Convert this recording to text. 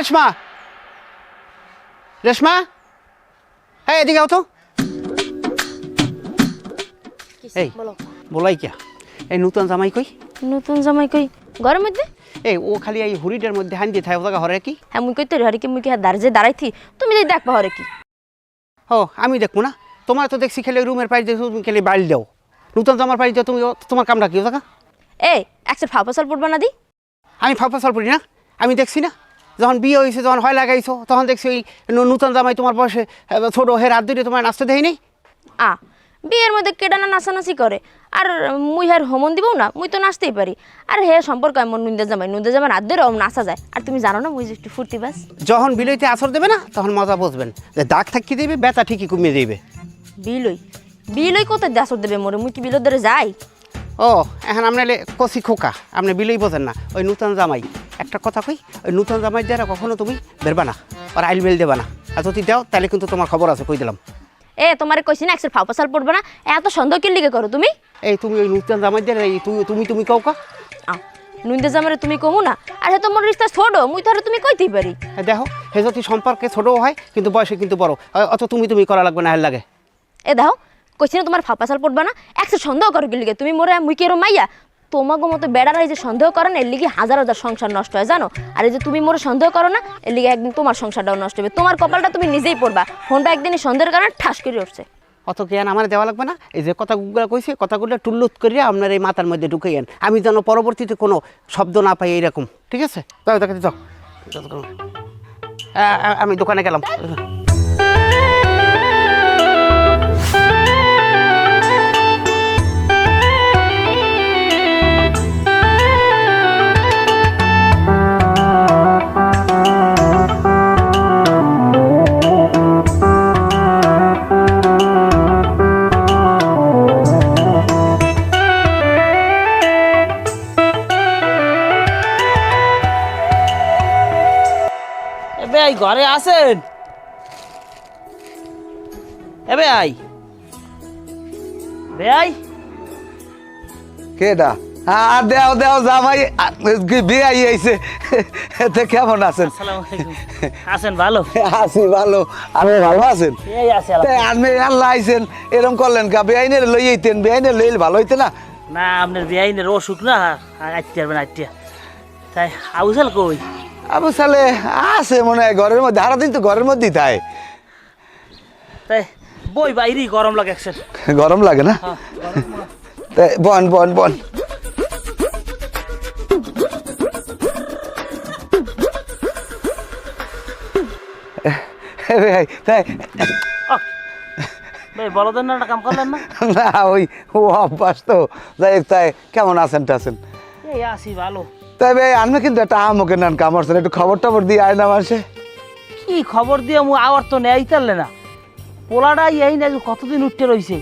রেশমা, রেশমা, হ্যাঁ এদিকে আও তো। এই বলাই কিয়া, এই নতুন জামাই কই? নতুন জামাই কই? ঘরের মধ্যে। এই ও খালি এই হুড়িটার মধ্যে হান দিয়ে থাকে ওটা হরে কি? হ্যাঁ মুই কইতে হরে কি মুই কি দাঁড়ে দাঁড়াইছি তুমি যদি দেখবা হরে কি? ও আমি দেখবো না, তোমার তো দেখছি খেলে রুমের পাইজ দিয়ে তুমি খেলে বাইল দাও, নতুন জামার পাইজ দিয়ে তুমি তোমার কামটা কি ওটা? এই একসার ফাফাসাল পড়বা না দি? আমি ফাঁপাসাল পড়ি না, আমি দেখছি না যখন বিয়ে হয়েছে যখন হয় লাগাইছো তখন দেখছি ওই নতুন জামাই তোমার বয়সে ছোট হে রাত ধরে তোমার নাচতে দেয় নেই। বিয়ের মধ্যে কেডা না নাচানাচি করে, আর মুই হার হোমন দিবও না, মুই তো নাচতেই পারি। আর হে সম্পর্ক এমন নুন্দে জামাই রাত ধরে নাচা যায়। আর তুমি জানো না মুই যে একটু ফুর্তি বাস। যখন বিলইতে আসর দেবে না তখন মজা বুঝবেন যে দাগ থাকি দেবে, ব্যথা ঠিকই কমিয়ে দেবে। বিলই কোথায় আসর দেবে মোরে? মুই কি বিলোর ধরে যাই? ও এখন আপনার কষি খোকা, আপনি বিলই বোঝেন না। ওই নূতন জামাই একটা কথা কই, ওই নূতন জামাই দ্বারা কখনো তুমি বেরবা না, আর আইল বেল দেবা না। আর যদি দাও তাহলে কিন্তু তোমার খবর আছে, কই দিলাম। তোমারে কইছি না একসার ফাফাসাল পড়বে না, এত সন্দেহ কি লিগে করো তুমি? এই তুমি ওই নূতন জামাই দ্বারা এই তুমি কৌকা নুন্দে জামারে তুমি কমু না, আর হে তোমার রিস্তা ছোট, মুই তাহলে তুমি কইতেই পারি। দেখো হে যদি সম্পর্কে ছোটও হয় কিন্তু বয়সে কিন্তু বড়, অত তুমি করা লাগবে না, হেল লাগে। দেখো কইছি না তোমার ফাফাসাল পড়বা না, একসার সন্দেহ করো কি লিগে? তুমি মোরে মুই কি এরম মাইয়া? তোমাকে মতো বেড়ারা এই যে সন্দেহ করে না, এর লিগে হাজার হাজার সংসার নষ্ট হয় জানো। আর এই যে তুমি মোরে সন্দেহ করো না, এর লিগে একদিন তোমার সংসারটাও নষ্ট হবে। তোমার কপালটা তুমি নিজেই পড়বা। ফোনটা একদিনই সন্দেহের কারণে ঠাস করে উঠছে। অত জ্ঞান আমার দেওয়া লাগবে না। এই যে কথাগুলো কইছি কথাগুলো টুল্লুত করিয়া আপনার এই মাথার মধ্যে ঢুকাইয়েন, আমি যেন পরবর্তীতে কোনো শব্দ না পাই এইরকম, ঠিক আছে? যাও দেখাতে যাও, আমি দোকানে গেলাম। ঘরে আছেন? বেআই বেআই কেডা? আর দেও দেও জামাই বিয়ে আইছে, এতে কেমন আছেন? আসসালামু আলাইকুম। আছেন ভালো? আছি ভালো। আপনি ভালো আছেন? এই আছে আপনি আল্লাহ আইছেন এরকম করলেন কা? বেআইনের লই আইতেন, বেআইনের লইলে ভালো হইতে না? না আপনার বেআইনের অসুখ না, আইতে পারবেন আইতে। তাই আবুসাল কই? আবু সালে আছে মনে হয় ঘরের মধ্যে, সারাদিন তো ঘরের মধ্যেই থাকে। তাই বই বাইরেই গরম লাগে একসাথে। গরম লাগে না? তাই বন বন বন। তাই বলদেন না কাম করলেন না? না ওই ও অভ্যাস তো। যাই হোক, তাই কেমন আছেন টাছেন? এই আছি ভালো। তাই ভাই আমি কিন্তু একটা আমকে নেন কামড়ছেন, একটু খবর টবর দিয়ে আয় না মাসে। কি খবর দিয়ে আবার তো নেই তারলে না, পোলাটা এই না কতদিন উঠতে রয়েছে।